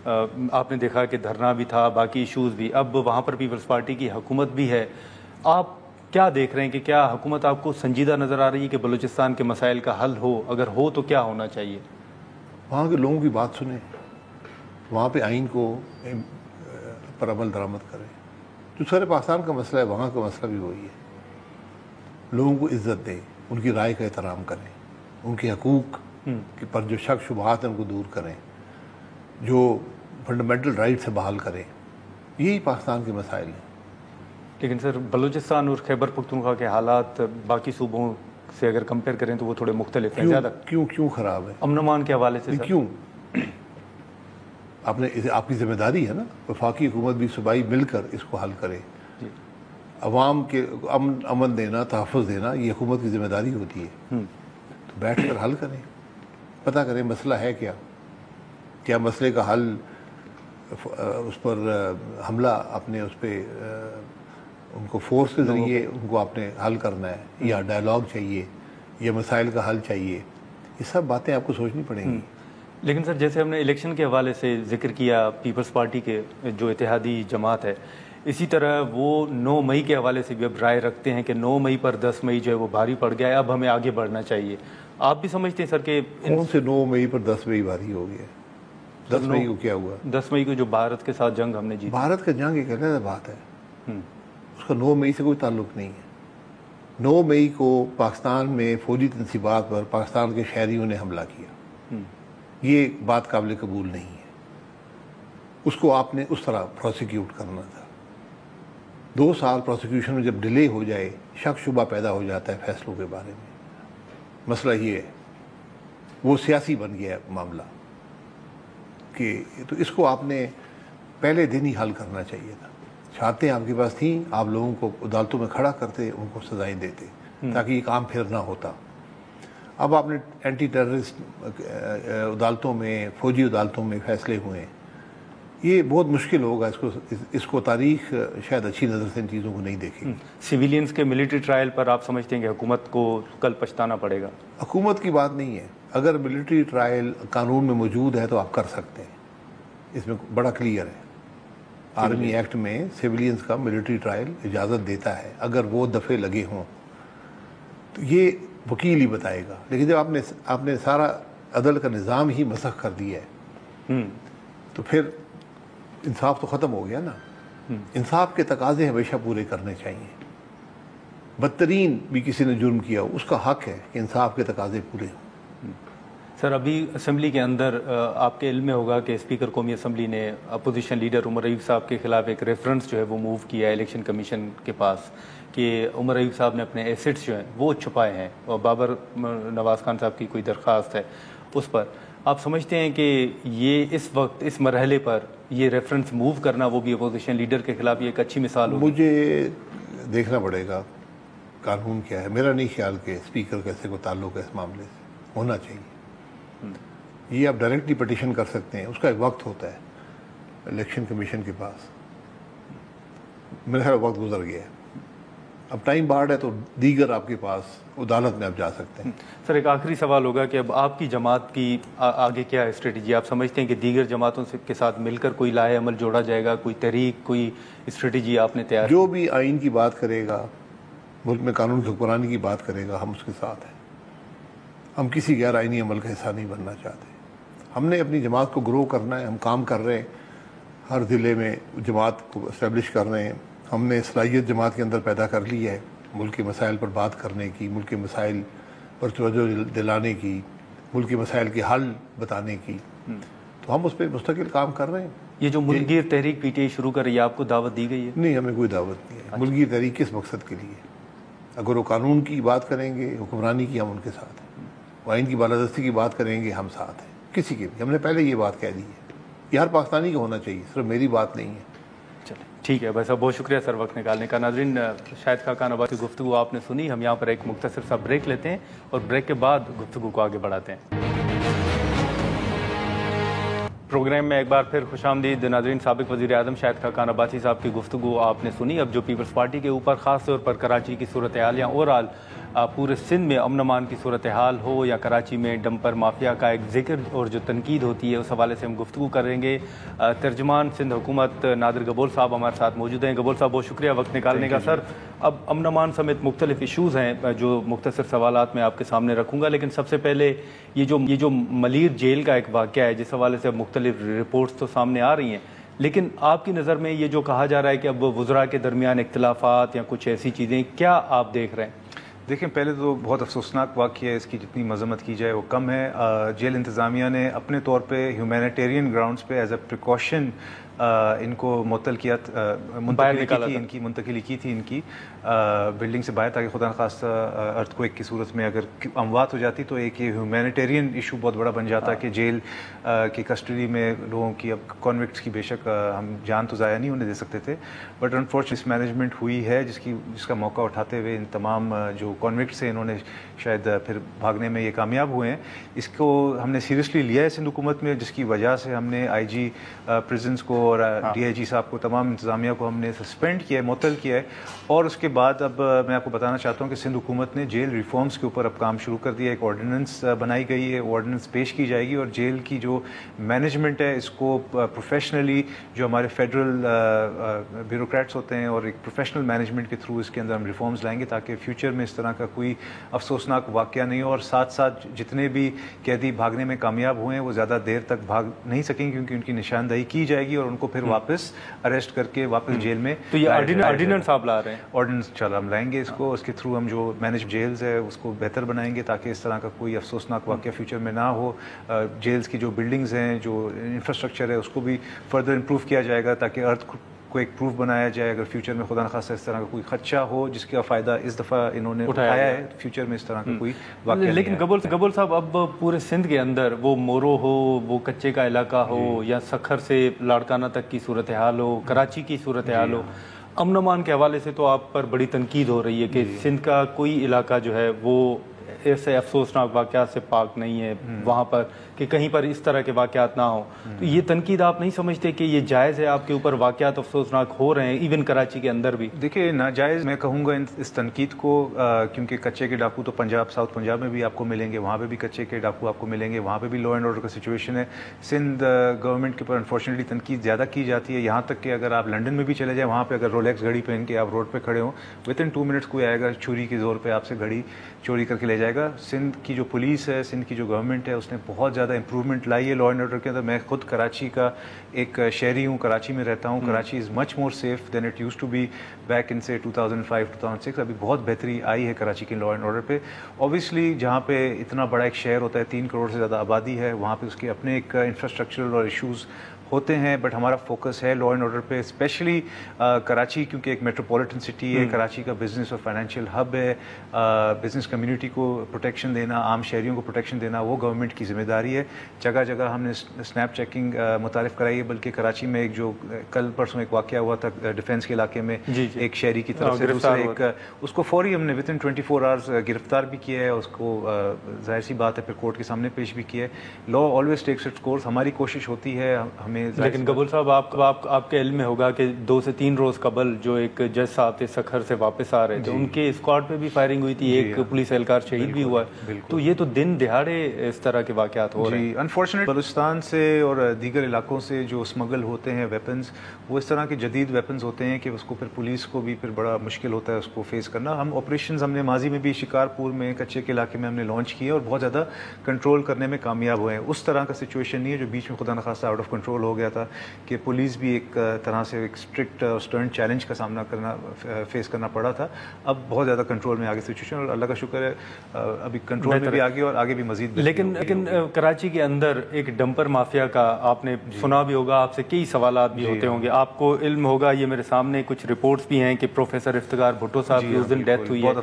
آپ نے دیکھا کہ دھرنا بھی تھا, باقی ایشوز بھی. اب وہاں پر پیپلز پارٹی کی حکومت بھی ہے. آپ کیا دیکھ رہے ہیں کہ کیا حکومت آپ کو سنجیدہ نظر آ رہی ہے کہ بلوچستان کے مسائل کا حل ہو؟ اگر ہو تو کیا ہونا چاہیے؟ وہاں کے لوگوں کی بات سنیں, وہاں پہ آئین کو پر عمل درآمد کریں. جو سارے پاکستان کا مسئلہ ہے وہاں کا مسئلہ بھی وہی ہے. لوگوں کو عزت دیں, ان کی رائے کا احترام کریں, ان کے حقوق پر جو شک شبہات ہیں ان کو دور کریں, جو فنڈامنٹل رائٹ سے بحال کریں. یہی پاکستان کے مسائل ہیں. لیکن سر بلوچستان اور خیبر پختونخوا کے حالات باقی صوبوں سے اگر کمپیئر کریں تو وہ تھوڑے مختلف ہیں. زیادہ کیوں خراب ہے؟ امن و امان کے حوالے سے کیوں؟ آپ کی ذمہ داری ہے نا, وفاقی حکومت بھی صوبائی مل کر اس کو حل کرے. عوام کے امن دینا, تحفظ دینا, یہ حکومت کی ذمہ داری ہوتی ہے. تو بیٹھ کر حل کریں, پتہ کریں مسئلہ ہے کیا مسئلے کا حل اس پر حملہ اپنے اس پہ ان کو فورس کے ذریعے ان کو آپ نے حل کرنا ہے, یا ڈائلاگ چاہیے, یا مسائل کا حل چاہیے. یہ سب باتیں آپ کو سوچنی پڑیں گی. لیکن سر جیسے ہم نے الیکشن کے حوالے سے ذکر کیا پیپلز پارٹی کے جو اتحادی جماعت ہے, اسی طرح وہ 9 مئی کے حوالے سے بھی اب رائے رکھتے ہیں کہ 9 مئی پر 10 مئی جو ہے وہ بھاری پڑ گیا ہے, اب ہمیں آگے بڑھنا چاہیے. آپ بھی سمجھتے ہیں سر کہ کون سے 9 مئی پر 10 مئی بھاری ہو گیا؟ 10 مئی کو کیا ہوا؟ 10 مئی کو جو بھارت کے ساتھ جنگ ہم نے جیتی. بھارت کا جنگ ایک علیحدہ بات ہے, اس کا 9 مئی سے کوئی تعلق نہیں ہے. 9 مئی کو پاکستان میں فوجی تنصیبات پر پاکستان کے شہریوں نے حملہ کیا. یہ بات قابل قبول نہیں ہے. اس کو آپ نے اس طرح پروسیکیوٹ کرنا تھا. 2 سال پروسیکیوشن میں جب ڈیلے ہو جائے, شک شبہ پیدا ہو جاتا ہے فیصلوں کے بارے میں. مسئلہ یہ ہے, وہ سیاسی بن گیا معاملہ کہ تو اس کو آپ نے پہلے دن ہی حل کرنا چاہیے تھا. شہادتیں آپ کے پاس تھیں, آپ لوگوں کو عدالتوں میں کھڑا کرتے, ان کو سزائیں دیتے تاکہ یہ کام پھر نہ ہوتا. اب آپ نے اینٹی ٹیررسٹ عدالتوں میں, فوجی عدالتوں میں فیصلے ہوئے ہیں. یہ بہت مشکل ہوگا, اس کو تاریخ شاید اچھی نظر سے ان چیزوں کو نہیں دیکھے گی. سویلینز کے ملٹری ٹرائل پر آپ سمجھتے ہیں کہ حکومت کو کل پچھتانا پڑے گا؟ حکومت کی بات نہیں ہے. اگر ملٹری ٹرائل قانون میں موجود ہے تو آپ کر سکتے ہیں, اس میں بڑا کلیئر ہے. آرمی ایکٹ میں سویلینز کا ملٹری ٹرائل اجازت دیتا ہے اگر وہ دفعے لگے ہوں. تو یہ وکیل ہی بتائے گا. لیکن جب آپ نے سارا عدل کا نظام ہی مسخ کر دیا ہے تو پھر انصاف تو ختم ہو گیا نا. انصاف کے تقاضے ہمیشہ پورے کرنے چاہیے. بدترین بھی کسی نے جرم کیا ہو, اس کا حق ہے کہ انصاف کے تقاضے پورے ہوں. سر ابھی اسمبلی کے اندر آپ کے علم میں ہوگا کہ اسپیکر قومی اسمبلی نے اپوزیشن لیڈر عمر ایوب صاحب کے خلاف ایک ریفرنس جو ہے وہ موو کیا ہے الیکشن کمیشن کے پاس کہ عمر ایوب صاحب نے اپنے ایسٹس جو ہیں وہ چھپائے ہیں, اور بابر نواز خان صاحب کی کوئی درخواست ہے اس پر. آپ سمجھتے ہیں کہ یہ اس وقت اس مرحلے پر یہ ریفرنس موو کرنا وہ بھی اپوزیشن لیڈر کے خلاف یہ ایک اچھی مثال ہوگی؟ مجھے دیکھنا پڑے گا قانون کیا ہے. میرا نہیں خیال کہ اسپیکر کا ایسے کو تعلق ہے اس معاملے سے, ہونا چاہیے. یہ آپ ڈائریکٹلی پٹیشن کر سکتے ہیں, اس کا ایک وقت ہوتا ہے الیکشن کمیشن کے پاس. میرا خیال وقت گزر گیا ہے, اب ٹائم بارڈ ہے تو دیگر آپ کے پاس عدالت میں آپ جا سکتے ہیں. سر ایک آخری سوال ہوگا کہ اب آپ کی جماعت کی آگے کیا ہے اسٹریٹجی؟ آپ سمجھتے ہیں کہ دیگر جماعتوں کے ساتھ مل کر کوئی لائحہ عمل جوڑا جائے گا, کوئی تحریک, کوئی اسٹریٹجی آپ نے تیار؟ جو بھی آئین کی بات کرے گا, ملک میں قانون کی حکمرانی کی بات کرے گا, ہم اس کے ساتھ ہیں. ہم کسی غیر آئینی عمل کا حصہ نہیں بننا چاہتے. ہم نے اپنی جماعت کو گرو کرنا ہے, ہم کام کر رہے ہیں, ہر ضلع میں جماعت کو اسٹیبلش کر رہے ہیں. ہم نے صلاحیت جماعت کے اندر پیدا کر لی ہے ملک کے مسائل پر بات کرنے کی, ملک کے مسائل پر توجہ دلانے کی, ملک کے مسائل کے حل بتانے کی. تو ہم اس پہ مستقل کام کر رہے ہیں. یہ جو ملک تحریک پی ٹی آئی شروع کر رہی ہے، آپ کو دعوت دی گئی ہے؟ نہیں، ہمیں کوئی دعوت نہیں ہے. ملک تحریک کس مقصد کے لیے؟ اگر وہ قانون کی بات کریں گے، حکمرانی کی، ہم ان کے ساتھ ہیں. وہ آئین کی بالادستی کی بات کریں گے، ہم ساتھ ہیں. کسی کے بھی، ہم نے پہلے یہ بات کہہ دی ہے. یہ ہر پاکستانی کا ہونا چاہیے، صرف میری بات نہیں ہے. چلیں ٹھیک ہے بھائی صاحب، بہت شکریہ سر وقت نکالنے کا. ناظرین، شاہد خاقان آباد کی گفتگو آپ نے سنی. ہم یہاں پر ایک مختصر سا بریک لیتے ہیں اور بریک کے بعد گفتگو کو آگے بڑھاتے ہیں. پروگرام میں ایک بار پھر خوش آمدید. ناظرین، سابق وزیر اعظم شاہد خاقان عباسی صاحب کی گفتگو آپ نے سنی. اب جو پیپلز پارٹی کے اوپر خاص طور پر کراچی کی صورتحال یا اوورآل پورے سندھ میں امن امان کی صورتحال ہو یا کراچی میں ڈمپر مافیا کا ایک ذکر اور جو تنقید ہوتی ہے، اس حوالے سے ہم گفتگو کریں گے. ترجمان سندھ حکومت نادر گبول صاحب ہمارے ساتھ موجود ہیں. گبول صاحب، بہت شکریہ وقت نکالنے کا. سر، اب امن امان سمیت مختلف ایشوز ہیں جو مختصر سوالات میں آپ کے سامنے رکھوں گا، لیکن سب سے پہلے یہ جو ملیر جیل کا ایک واقعہ ہے جس حوالے سے مختلف رپورٹس تو سامنے آ رہی ہیں، لیکن آپ کی نظر میں یہ جو کہا جا رہا ہے کہ اب وزراء کے درمیان اختلافات یا کچھ ایسی چیزیں، کیا آپ دیکھ رہے ہیں؟ دیکھیں، پہلے تو بہت افسوسناک واقعہ ہے، اس کی جتنی مذمت کی جائے وہ کم ہے. جیل انتظامیہ نے اپنے طور پہ ہیومینیٹیرین گراؤنڈز پہ ایز اے پریکاشن ان کو معطل کیا، منتقلی کی تھی ان کی بلڈنگ سے باہر، تاکہ خدا نخواستہ ارتھ کوئک کی صورت میں اگر اموات ہو جاتی تو ایک یہ ہیومینیٹیرین ایشو بہت بڑا بن جاتا کہ جیل کی کسٹڈی میں لوگوں کی، اب کانوکٹس کی بے شک ہم جان تو ضائع نہیں ہونے دے سکتے تھے، بٹ انفارچونیٹ مینجمنٹ ہوئی ہے جس کا موقع اٹھاتے ہوئے ان تمام جو کانوکٹس ہیں انہوں نے شاید پھر بھاگنے میں یہ کامیاب ہوئے ہیں. اس کو ہم نے سیریسلی لیا ہے سندھ حکومت میں، جس کی وجہ سے ہم نے آئی جی پریزنس کو اور ڈی آئی جی صاحب کو، تمام انتظامیہ کو ہم نے سسپینڈ کیا ہے، معطل کیا ہے. اور اس کے بعد اب میں آپ کو بتانا چاہتا ہوں کہ سندھ حکومت نے جیل ریفارمز کے اوپر اب کام شروع کر دیا. ایک آرڈیننس بنائی گئی ہے، آرڈیننس پیش کی جائے گی اور جیل کی جو مینجمنٹ ہے اس کو پروفیشنلی، جو ہمارے فیڈرل بیوروکریٹس ہوتے ہیں، اور ایک پروفیشنل مینجمنٹ کے تھرو اس کے اندر ہم ریفارمز لائیں گے تاکہ فیوچر میں اس طرح کا کوئی افسوسناک واقعہ نہیں ہو. اور ساتھ ساتھ جتنے بھی قیدی بھاگنے میں کامیاب ہوئے ہیں وہ زیادہ دیر تک بھاگ نہیں سکیں، کیونکہ ان کی نشاندہی کی جائے گی اور ان کو پھر واپس اریسٹ کر کے واپس جیل میں. تو یہ آرڈیننس آپ لا رہے ہیں؟ آرڈیننس چل ہم لائیں گے اس کو، اس کے تھرو ہم جو مینج جیلز ہے اس کو بہتر بنائیں گے تاکہ اس طرح کا کوئی افسوسناک واقعہ فیوچر میں نہ ہو. جیلز کی جو بلڈنگز ہیں، جو انفراسٹرکچر ہے، اس کو بھی فردر امپروو کیا جائے گا تاکہ ارتھ کو ایک پروف بنایا جائے. اگر فیوچر میں خدا نخواستہ اس طرح کا کوئی خدشہ ہو جس کا فائدہ اس دفعہ انہوں نے اٹھایا ہے، فیوچر میں اس طرح کا کوئی واقعہ. لیکن گبول صاحب، اب پورے سندھ کے اندر وہ مورو ہو، وہ کچے کا علاقہ ہو، یا سکھر سے لاڑکانہ تک کی صورتحال ہو، کراچی کی صورتحال ہو، امن امان کے حوالے سے تو آپ پر بڑی تنقید ہو رہی ہے کہ سندھ کا کوئی علاقہ جو ہے وہ ایسے افسوسناک واقعات سے پاک نہیں ہے وہاں پر کہ کہیں پر اس طرح کے واقعات نہ ہوں. تو یہ تنقید آپ نہیں سمجھتے کہ یہ جائز ہے؟ آپ کے اوپر واقعات افسوسناک ہو رہے ہیں ایون کراچی کے اندر بھی. دیکھیے، ناجائز میں کہوں گا اس تنقید کو، کیونکہ کچے کے ڈاکو تو پنجاب، ساؤتھ پنجاب میں بھی آپ کو ملیں گے، وہاں پہ بھی کچے کے ڈاکو آپ کو ملیں گے، وہاں پہ بھی لا اینڈ آرڈر کا سچویشن ہے. سندھ گورنمنٹ کے اوپر انفارچونیٹلی تنقید زیادہ کی جاتی ہے، یہاں تک کہ اگر آپ لنڈن میں بھی چلے جائیں، وہاں پہ اگر رولیکس گھڑی پہن کے آپ روڈ پہ کھڑے ہوں، ود ان 2 منٹس کوئی آئے گا چھری کے زور پہ آپ سے گھڑی چوری کر کے لے جائے گا. سندھ کی جو پولیس ہے، سندھ کی جو گورنمنٹ ہے، اس نے بہت زیادہ امپروومنٹ لائی ہے لا اینڈ آرڈر کے اندر. میں خود کراچی کا ایک شہری ہوں، کراچی میں رہتا ہوں. Karachi is much more safe than it used to be back in سے 2005-2006. ابھی بہت بہتری آئی ہے کراچی کے لا اینڈ آرڈر پہ. اوبیسلی جہاں پہ اتنا بڑا ایک شہر ہوتا ہے، 3 کروڑ سے زیادہ آبادی ہے، وہاں پہ اس کے اپنے ایک انفراسٹرکچرل اور ایشوز ہوتے ہیں، بٹ ہمارا فوکس ہے لا اینڈ آرڈر پہ. اسپیشلی کراچی کیونکہ ایک میٹروپولیٹن سٹی ہے، کراچی کا بزنس اور فائنینشیل ہب ہے. بزنس کمیونٹی کو پروٹیکشن دینا، عام شہریوں کو پروٹیکشن دینا، وہ گورنمنٹ کی ذمہ داری ہے. جگہ جگہ ہم نے اسنیپ چیکنگ متعارف کرائی ہے، بلکہ کراچی میں ایک جو کل پرسوں ایک واقعہ ہوا تھا ڈیفینس کے علاقے میں، ایک شہری کی طرف سے دوسرے ایک، اس کو فوری ہم نے ود ان 24 آورز گرفتار بھی کیا ہے. اس کو ظاہر سی بات ہے پھر کورٹ کے سامنے پیش بھی کیا ہے. لا آلویز ٹیکس اٹس کورس. ہماری کوشش ہوتی ہے ہمیں. لیکن گبول صاحب، آپ کے علم میں ہوگا کہ 2 سے 3 روز قبل جو ایک جج صاحب تھے سکھر سے واپس آ رہے تھے، ان کے اسکواڈ پہ بھی فائرنگ ہوئی تھی، ایک پولیس اہلکار شہید بھی ہوا ہے. تو یہ تو دن دہاڑے اس طرح کے واقعات ہو رہے ہیں. انفارچونیٹ بلوچستان سے اور دیگر علاقوں سے جو اسمگل ہوتے ہیں ویپنز، وہ اس طرح کے جدید ویپنز ہوتے ہیں کہ اس کو پھر پولیس کو بھی پھر بڑا مشکل ہوتا ہے اس کو فیس کرنا. ہم آپریشنز ہم نے ماضی میں بھی شکارپور میں، کچے کے علاقے میں ہم نے لانچ کیے اور بہت زیادہ کنٹرول کرنے میں کامیاب ہوئے ہیں. اس طرح کا سچویشن نہیں ہے جو بیچ میں خدا نخواستہ آؤٹ آف کنٹرول ہو گیا تھا کہ پولیس بھی ایک طرح سے ایک اسٹرکٹ اور اسٹرن چیلنج کا سامنا فیس کرنا پڑا تھا. اب بہت زیادہ کنٹرول میں آگے سچویشن, اور اللہ کا شکر ہے ابھی کنٹرول میں بھی آگے اور آگے بھی مزید. لیکن کراچی کے اندر ایک ڈمپر مافیا کا آپ نے سنا بھی ہوگا, آپ سے کئی سوالات بھی ہوتے ہوں گے, آپ کو علم ہوگا, یہ میرے سامنے کچھ رپورٹس بھی ہیں کہ پروفیسر افتخار بھٹو صاحب کی اس دن ڈیتھ ہوئی ہے.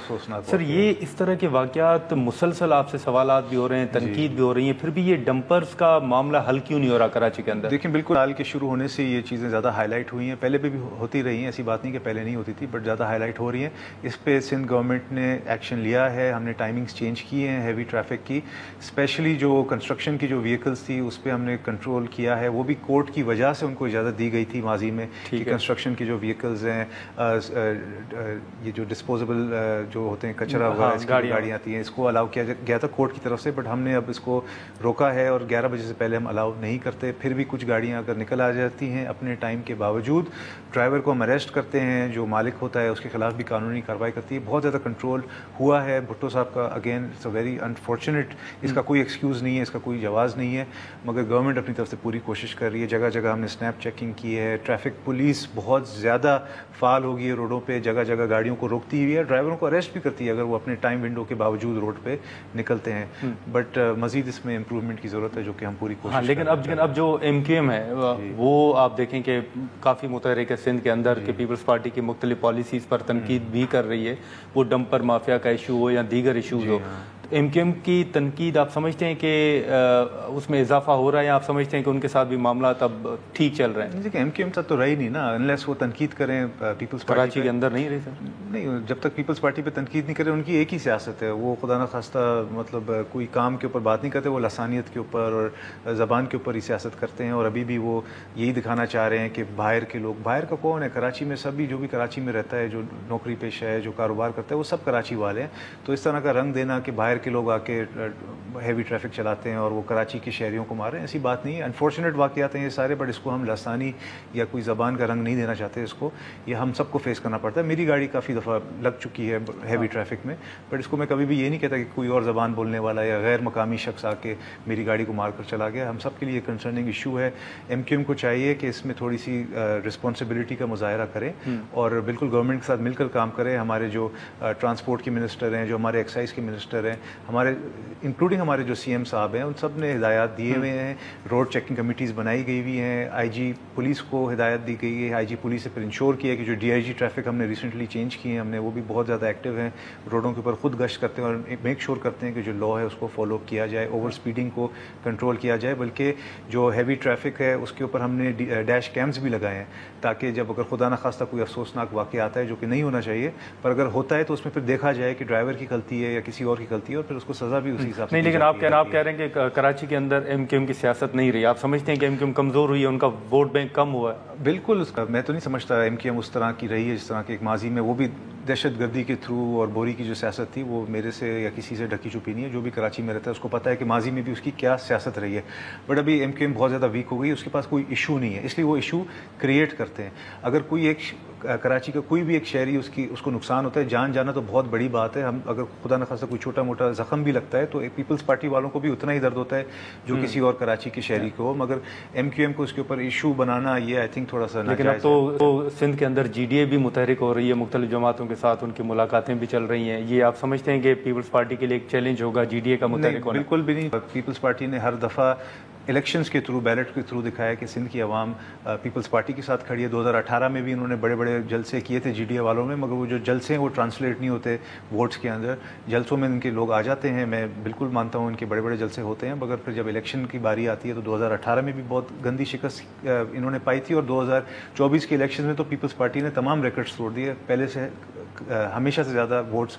سر یہ اس طرح کے واقعات مسلسل آپ سے سوالات بھی ہو رہے ہیں, تنقید بھی ہو رہی ہیں, پھر بھی یہ ڈمپرز کا معاملہ حل کیوں نہیں ہو رہا کراچی کے اندر؟ دیکھیں بالکل حال کے شروع ہونے سے یہ چیزیں زیادہ ہائی لائٹ ہوئی ہیں, پہلے بھی ہوتی رہی ہیں, ایسی بات نہیں کہ پہلے نہیں ہوتی تھی, بٹ زیادہ ہائی لائٹ ہو رہی ہیں. اس پہ سندھ گورنمنٹ نے ایکشن لیا ہے, ہم نے ٹائمنگز چینج کی ہیں ہیوی ٹریفک کی, اسپیشلی جو کنسٹرکشن کی جو وہیکلس تھی اس پہ ہم نے کنٹرول کیا ہے. وہ بھی کورٹ کی وجہ سے ان کو اجازت دی گئی تھی ماضی میں کہ کنسٹرکشن کی جو وہیکلز ہیں, یہ جو ڈسپوزیبل جو ہوتے ہیں کچرا وغیرہ گاڑیاں آتی ہیں, اس کو الاؤ کیا گیا تھا کورٹ کی طرف سے, بٹ ہم نے اب اس کو روکا ہے اور 11 بجے سے پہلے ہم الاؤ نہیں کرتے. پھر بھی کچھ گاڑیاں اگر نکل آ جاتی ہیں اپنے ٹائم کے باوجود, ڈرائیور کو ہم اریسٹ کرتے ہیں, جو مالک ہوتا ہے اس کے خلاف بھی قانونی کارروائی کرتی ہے. بہت زیادہ کنٹرول ہوا ہے بھٹو صاحب کا. Again it's a very unfortunate, اس کا کوئی ایکسکیوز نہیں ہے, اس کا کوئی جواز نہیں ہے, مگر گورنمنٹ اپنی طرف سے پوری کوشش کر رہی ہے. جگہ جگہ ہم نے اسنیپ چیکنگ کی ہے, ٹریفک پولیس بہت زیادہ فعال ہو گئی ہے روڈوں پہ, جگہ جگہ گاڑیوں کو روکتی ہوئی ہے, ڈرائیوروں کو اریسٹ بھی کرتی ہے اگر وہ اپنے ٹائم ونڈو کے باوجود روڈ پہ نکلتے ہیں. بٹ مزید اس میں امپروومنٹ کی ضرورت ہے جو کہ ہم پوری کوشش. لیکن اب جو ایم کیو ایم ہے وہ آپ دیکھیں کہ کافی متحرک ہے سندھ کے اندر کہ پیپلز پارٹی کی مختلف پالیسیز پر تنقید بھی کر رہی ہے, وہ ڈمپر مافیا کا ایشو ہو یا دیگر ایشوز ہو. ایم کیو ایم کی تنقید آپ سمجھتے ہیں کہ اس میں اضافہ ہو رہا ہے, یا آپ سمجھتے ہیں کہ ان کے ساتھ بھی معاملات اب ٹھیک چل رہے ہیں؟ دیکھیں ایم کیو ایم ساتھ تو رہی نہیں نا, انلیس وہ تنقید کریں پیپلز پارٹی کراچی کے اندر نہیں رہی سر. نہیں, جب تک پیپلز پارٹی پہ تنقید نہیں کرے, ان کی ایک ہی سیاست ہے, وہ خدا نخواستہ مطلب کوئی کام کے اوپر بات نہیں کرتے, وہ لسانیت کے اوپر اور زبان کے اوپر ہی سیاست کرتے ہیں. اور ابھی بھی وہ یہی دکھانا چاہ رہے ہیں کہ باہر کے لوگ, باہر کا کون ہے, کراچی میں سبھی جو بھی کراچی میں رہتا ہے, جو نوکری پیشہ ہے, جو کاروبار کرتا ہے, وہ سب کراچی والے ہیں. تو اس طرح کا رنگ دینا کہ باہر کے لوگ آ کے ہیوی ٹریفک چلاتے ہیں اور وہ کراچی کے شہریوں کو مار رہے ہیں, ایسی بات نہیں ہے. انفارچونیٹ واقعات ہیں یہ سارے, بٹ اس کو ہم لسانی یا کوئی زبان کا رنگ نہیں دینا چاہتے. اس کو یہ ہم سب کو فیس کرنا پڑتا ہے. میری گاڑی کافی دفعہ لگ چکی ہے ہیوی ٹریفک میں, بٹ اس کو میں کبھی بھی یہ نہیں کہتا کہ کوئی اور زبان بولنے والا یا غیر مقامی شخص آ کے میری گاڑی کو مار کر چلا گیا. ہم سب کے لیے کنسرننگ ایشو ہے. ایم کیو ایم کو چاہیے کہ اس میں تھوڑی سی رسپانسبلٹی کا مظاہرہ کرے اور بالکل گورنمنٹ کے ساتھ مل کر کام کرے. ہمارے جو ٹرانسپورٹ کے منسٹر ہیں, جو ہمارے ایکسائز کے منسٹر ہیں, ہمارے انکلوڈنگ ہمارے جو سی ایم صاحب ہیں, ان سب نے ہدایات دیے ہوئے ہیں. روڈ چیکنگ کمیٹیز بنائی گئی ہوئی ہیں. آئی جی پولیس کو ہدایت دی گئی ہے. آئی جی پولیس سے پھر انشور کیا کہ جو ڈی آئی جی ٹریفک ہم نے ریسنٹلی چینج کیے ہیں, ہم نے وہ بھی بہت زیادہ ایکٹیو ہیں, روڈوں کے اوپر خود گشت کرتے ہیں اور میک شور کرتے ہیں کہ جو لا ہے اس کو فالو کیا جائے, اوور اسپیڈنگ کو کنٹرول کیا جائے. بلکہ جو ہیوی ٹریفک ہے اس کے اوپر ہم نے ڈیش کیمز بھی لگائے ہیں تاکہ جب اگر خدا نخواستہ کوئی افسوسناک واقعہ آتا ہے, جو کہ نہیں ہونا چاہیے, پر اگر ہوتا ہے تو اس میں پھر دیکھا جائے کہ ڈرائیور کی غلطی ہے یا کسی اور کی غلطی ہے, اور پھر اس کو سزا بھی اسی حساب سے. نہیں, لیکن آپ کہہ رہے ہیں کہ کراچی کے اندر ایم کیو ایم کی سیاست نہیں رہی. آپ سمجھتے ہیں کہ ایم کیو ایم کمزور ہوئی ہے, ان کا ووٹ بینک کم ہوا ہے؟ بالکل, میں تو نہیں سمجھتا ایم کیو ایم اس طرح کی رہی ہے جس طرح کہ ایک ماضی میں, وہ بھی دہشت گردی کے تھرو اور بوری کی جو سیاست تھی وہ میرے سے یا کسی سے ڈھکی چھپی نہیں ہے. جو بھی کراچی میں رہتا ہے اس کو پتہ ہے کہ ماضی میں بھی اس کی کیا سیاست رہی ہے. بٹ ابھی ایم کیو ایم بہت زیادہ ویک ہو گئی, اس کے پاس کوئی ایشو نہیں ہے, اس لیے وہ ایشو کریٹ کرتے ہیں. اگر کوئی ایک کراچی کا کوئی بھی ایک شہری اس کو نقصان ہوتا ہے, جان جانا تو بہت بڑی بات ہے. ہم اگر خدا نخواستہ کوئی چھوٹا موٹا زخم بھی لگتا ہے تو ایک پیپلز پارٹی والوں کو بھی اتنا ہی درد ہوتا ہے جو کسی اور کراچی کے شہری کو ہو. مگر ایم کیو ایم کو اس کے اوپر ایشو بنانا یہ آئی تھنک تھوڑا سا لیکن اب تو سندھ کے اندر جی ڈی اے بھی متحرک ہو رہی ہے, مختلف جماعتوں کے ساتھ ان کی ملاقاتیں بھی چل رہی ہیں. یہ آپ سمجھتے ہیں کہ پیپلز پارٹی کے لیے ایک چیلنج ہوگا جی ڈی اے کا متحرک ہونا؟ بالکل بھی نہیں. پیپلز پارٹی نے ہر دفعہ الیکشنز کے تھرو, بیلٹ کے تھرو دکھایا کہ سندھ کی عوام پیپلز پارٹی کے ساتھ کھڑی ہے. 2018 میں بھی انہوں نے بڑے بڑے جلسے کیے تھے جی ڈی اے والوں میں, مگر وہ جو جلسے ہیں وہ ٹرانسلیٹ نہیں ہوتے ووٹس کے اندر. جلسوں میں ان کے لوگ آ جاتے ہیں, میں بالکل مانتا ہوں ان کے بڑے بڑے جلسے ہوتے ہیں, مگر پھر جب الیکشن کی باری آتی ہے تو 2018 میں بھی بہت گندی شکست انہوں نے پائی تھی, اور 2024 کے الیکشن میں تو پیپلز پارٹی نے تمام ریکارڈز توڑ دیے, پہلے سے ہمیشہ سے زیادہ ووٹس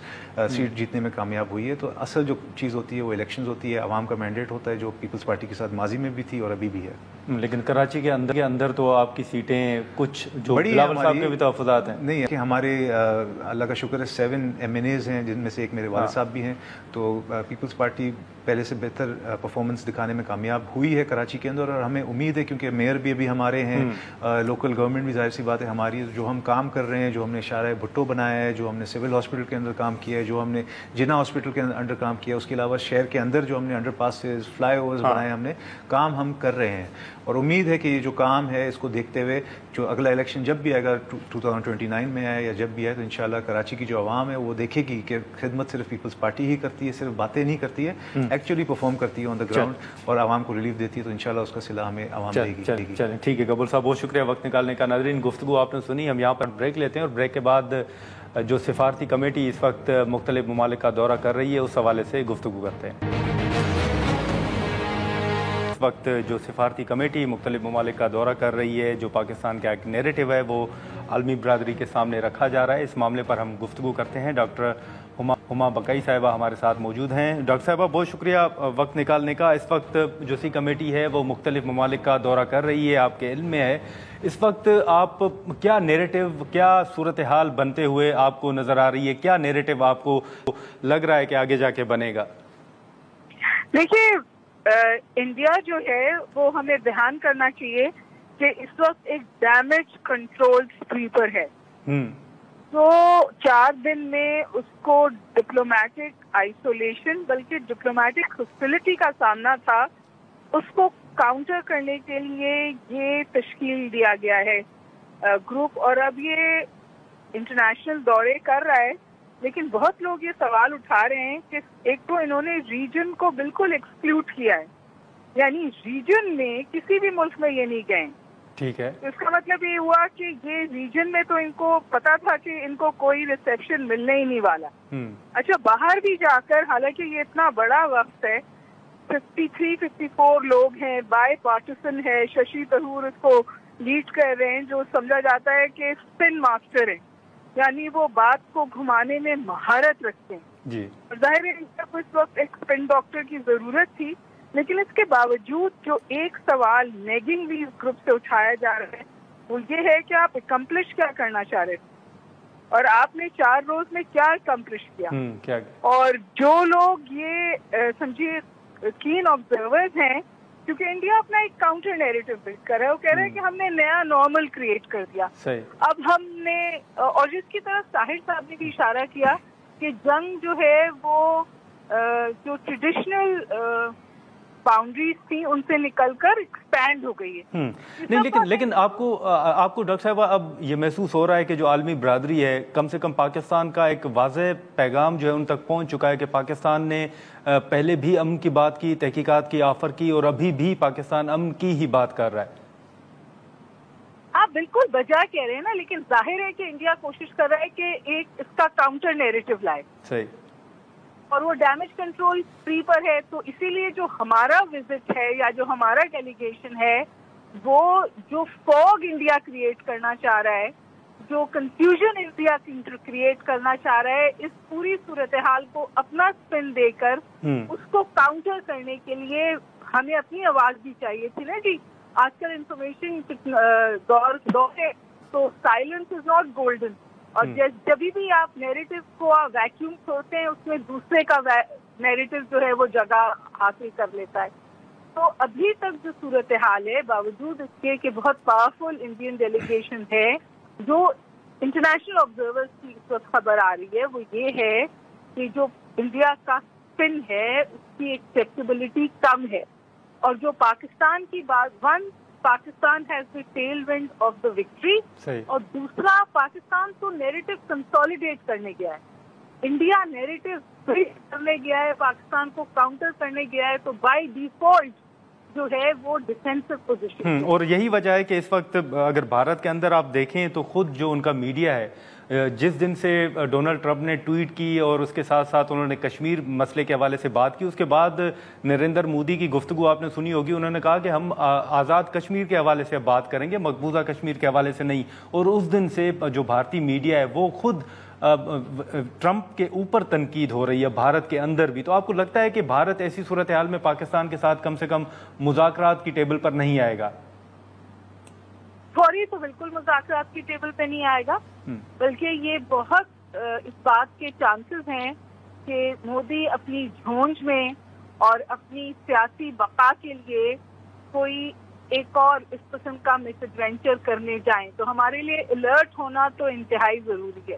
سیٹ جیتنے میں کامیاب ہوئی ہے. تو اصل جو چیز ہوتی ہے وہ الیکشنز ہوتی ہے, عوام کا مینڈیٹ ہوتا ہے, جو پیپلز پارٹی کے ساتھ ماضی میں بھی تھی اور ابھی بھی ہے. لیکن کراچی کے اندر تو آپ کی سیٹیں کچھ جو بلاول صاحب کے بھی تحفظات ہیں نہیں کہ ہمارے اللہ کا شکر ہے 7 ایم این ایز ہیں, جن میں سے ایک میرے والد صاحب بھی ہیں. تو پیپلز پارٹی پہلے سے بہتر پرفارمنس دکھانے میں کامیاب ہوئی ہے کراچی کے اندر, اور ہمیں امید ہے کیونکہ میئر بھی ابھی ہمارے ہیں, لوکل گورنمنٹ بھی ظاہر سی بات ہے ہماری, جو ہم کام کر رہے ہیں, جو ہم نے اشارہ بھٹو بنایا ہے, ہے, جو ہم نے سول ہاسپٹل کے اندر کام کیا ہے, جو ہم نے جنا ہاسپٹل کے اندر کام کیا, اس کے علاوہ شہر کے اندر جو ہم نے انڈر پاسز, فلائی اوورز بنائے, ہم نے کام ہم کر رہے ہیں. اور امید ہے کہ یہ جو کام ہے اس کو دیکھتے ہوئے جو اگلا الیکشن جب بھی آئے گا 2029 میں آئے یا جب بھی آئے, تو انشاءاللہ کراچی کی جو عوام ہے وہ دیکھے گی کہ خدمت صرف پیپلز پارٹی ہی کرتی ہے, صرف باتیں نہیں کرتی ہے, ایکچولی پرفارم کرتی ہے آن دا گراؤنڈ اور عوام کو ریلیف دیتی ہے. تو انشاءاللہ اس کا صلہ ہمیں عوام دے گی. چلیں ٹھیک ہے قبول صاحب, بہت شکریہ وقت نکالنے کا. ناظرین گفتگو آپ نے سنی, ہم یہاں پر بریک لیتے ہیں اور بریک کے بعد جو سفارتی کمیٹی اس وقت مختلف ممالک کا دورہ کر رہی ہے اس حوالے سے گفتگو کرتے ہیں. اس وقت جو سفارتی کمیٹی مختلف ممالک کا دورہ کر رہی ہے, جو پاکستان کا ایک نیریٹو ہے وہ عالمی برادری کے سامنے رکھا جا رہا ہے, اس معاملے پر ہم گفتگو کرتے ہیں. ڈاکٹر ہما بقائی صاحبہ ہمارے ساتھ موجود ہیں. ڈاکٹر صاحبہ بہت شکریہ وقت نکالنے کا. اس وقت جو سی کمیٹی ہے وہ مختلف ممالک کا دورہ کر رہی ہے, آپ کے علم میں ہے, اس وقت آپ کیا نیریٹو, کیا صورتحال بنتے ہوئے آپ کو نظر آ رہی ہے, کیا نیریٹو آپ کو لگ رہا ہے کہ آگے جا کے بنے گا؟ دیکھیے انڈیا جو ہے وہ ہمیں دھیان کرنا چاہیے کہ اس وقت ایک ڈیمیج کنٹرول سویپر ہے. تو 4 دن میں اس کو ڈپلومیٹک آئسولیشن بلکہ ڈپلومیٹک ہاسٹیلٹی کا سامنا تھا, اس کو کاؤنٹر کرنے کے لیے یہ تشکیل دیا گیا ہے گروپ. اور اب یہ انٹرنیشنل دورے کر رہا ہے, لیکن بہت لوگ یہ سوال اٹھا رہے ہیں کہ ایک تو انہوں نے ریجن کو بالکل ایکسکلوڈ کیا ہے, یعنی ریجن میں کسی بھی ملک میں یہ نہیں گئے. ٹھیک ہے, اس کا مطلب یہ ہوا کہ یہ ریجن میں تو ان کو پتا تھا کہ ان کو کوئی ریسیپشن ملنے ہی نہیں والا. اچھا باہر بھی جا کر, حالانکہ یہ اتنا بڑا وقت ہے, 53-54 لوگ ہیں, بائی پارٹیسن ہے, ششی تھرور اس کو لیڈ کر رہے ہیں, جو سمجھا جاتا ہے کہ اسپن ماسٹر ہیں, یعنی وہ بات کو گھمانے میں مہارت رکھتے ہیں. جی ظاہر ہے ان کو اس وقت ایک اسپن ڈاکٹر کی ضرورت تھی, لیکن اس کے باوجود جو ایک سوال نیگنگ بھی اس گروپ سے اٹھایا جا رہا ہے وہ یہ ہے کہ آپ اکمپلش کیا کرنا چاہ رہے تھے, اور آپ نے 4 روز میں کیا اکمپلش کیا. اور جو لوگ یہ سمجھیے کین آبزرورز ہیں, کیونکہ انڈیا اپنا ایک کاؤنٹر نیریٹو بلڈ کر رہا ہے, وہ کہہ رہے ہیں کہ ہم نے نیا نارمل کریٹ کر دیا. اب ہم نے, اور جس کی طرف طاہر صاحب نے بھی اشارہ کیا کہ جنگ جو ہے وہ جو ٹریڈیشنل باؤنڈریز تھی ان سے نکل کر ایکسپینڈ ہو گئی ہے. نہیں لیکن آپ کو ڈاکٹر صاحبہ اب یہ محسوس ہو رہا ہے کہ جو عالمی برادری ہے, کم سے کم پاکستان کا ایک واضح پیغام جو ہے ان تک پہنچ چکا ہے کہ پاکستان نے پہلے بھی امن کی بات کی, تحقیقات کی آفر کی, اور ابھی بھی پاکستان امن کی ہی بات کر رہا ہے. آپ بالکل بجا کہہ رہے ہیں نا, لیکن ظاہر ہے کہ انڈیا کوشش کر رہا ہے کہ ایک اس کا کاؤنٹر نیریٹو لائے. صحیح. اور وہ ڈیمیج کنٹرول فری پر ہے, تو اسی لیے جو ہمارا وزٹ ہے یا جو ہمارا ڈیلیگیشن ہے وہ جو فوگ انڈیا کریٹ کرنا چاہ رہا ہے, جو کنفیوژن انڈیا کریٹ کرنا چاہ رہا ہے, اس پوری صورتحال کو اپنا سپن دے کر اس کو کاؤنٹر کرنے کے لیے ہمیں اپنی آواز بھی چاہیے تھی نا جی. آج کل انفارمیشن دور ہے, تو سائلنس از ناٹ گولڈن, اور جب بھی آپ نیریٹو کو ویکیوم چھوڑتے ہیں اس میں دوسرے کا نیریٹو جو ہے وہ جگہ حاصل کر لیتا ہے. تو ابھی تک جو صورتحال ہے, باوجود اس کے کہ بہت پاورفل انڈین ڈیلیگیشن ہے, جو انٹرنیشنل آبزرورز کی اس وقت خبر آ رہی ہے وہ یہ ہے کہ جو انڈیا کا اسپن ہے اس کی ایکسیپٹیبلٹی کم ہے, اور جو پاکستان کی بات, Pakistan has the tail wind of the victory, اور دوسرا پاکستان تو نیریٹو کنسالیڈیٹ کرنے گیا ہے, انڈیا نیریٹو بریک کرنے گیا ہے, پاکستان کو کاؤنٹر کرنے گیا ہے, تو بائی ڈیفالٹ جو ہے وہ ڈیفینسو پوزیشن. اور یہی وجہ ہے کہ اس وقت اگر بھارت کے اندر آپ دیکھیں تو خود جو ان کا میڈیا ہے, جس دن سے ڈونلڈ ٹرمپ نے ٹویٹ کی اور اس کے ساتھ ساتھ انہوں نے کشمیر مسئلے کے حوالے سے بات کی, اس کے بعد نریندر مودی کی گفتگو آپ نے سنی ہوگی, انہوں نے کہا کہ ہم آزاد کشمیر کے حوالے سے بات کریں گے, مقبوضہ کشمیر کے حوالے سے نہیں. اور اس دن سے جو بھارتی میڈیا ہے وہ خود ٹرمپ کے اوپر تنقید ہو رہی ہے, بھارت کے اندر بھی. تو آپ کو لگتا ہے کہ بھارت ایسی صورتحال میں پاکستان کے ساتھ کم سے کم مذاکرات کی ٹیبل پر نہیں آئے گا؟ فوری تو بالکل مذاکرات کی ٹیبل پہ نہیں آئے گا, بلکہ یہ بہت اس بات کے چانسز ہیں کہ مودی اپنی جھونج میں اور اپنی سیاسی بقا کے لیے کوئی ایک اور اس قسم کا مس ایڈونچر کرنے جائیں. تو ہمارے لیے الرٹ ہونا تو انتہائی ضروری ہے.